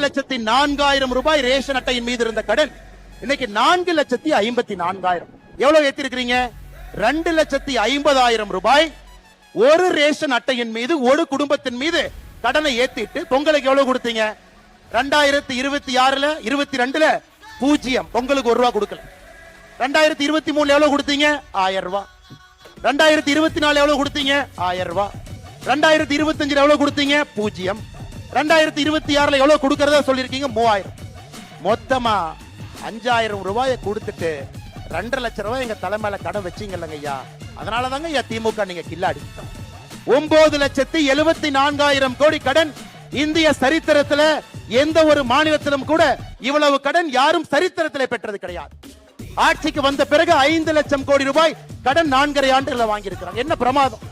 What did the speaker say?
2,04,000 ரூபாய் ரேஷன் அட்டையின் மீது இருந்த கடன் இன்னைக்கு 4,54,000. எவ்வளவு ஏத்திருக்கிறீங்க? 2,50,000 ரூபாய் ஒரு ரேஷன் அட்டையின் மீது ஒரு குடும்பத்தின் மீது கடனை ஏத்திட்டு பொங்கலுக்கு எவ்வளவு கொடுத்தீங்க? 2026ல 22ல 0, பொங்கலுக்கு 1 ரூபா கொடுக்கல. 2023 எவ்வளவு கொடுத்தீங்க? 1000 ரூபாய். 2024 எவ்வளவு கொடுத்தீங்க? 1000 ரூபாய். 2025 எவ்வளவு கொடுத்தீங்க? 0. 2026ல எவ்வளவு கொடுக்கறதா சொல்லிருக்கீங்க? 3000. மொத்தமா 5000 ரூபாயை கொடுத்துட்டு 2.5 லட்சம் ரூபாய் எங்க தலைமையில கடன் வச்சீங்கல்லங்க ஐயா. அதனாலதாங்க ஐயா திமுக நீங்க கில்லாடி. 9,74,000 கோடி கடன். இந்திய சரித்திரத்துல எந்த ஒரு மாநிலத்திலும் கூட இவ்வளவு கடன் யாரும் சரித்திரத்தில் பெற்றது கிடையாது. ஆட்சிக்கு வந்த பிறகு 5 லட்சம் கோடி ரூபாய் கடன் 4.5 ஆண்டுகள் வாங்கி இருக்கிறாங்க. என்ன பிரமாதம்!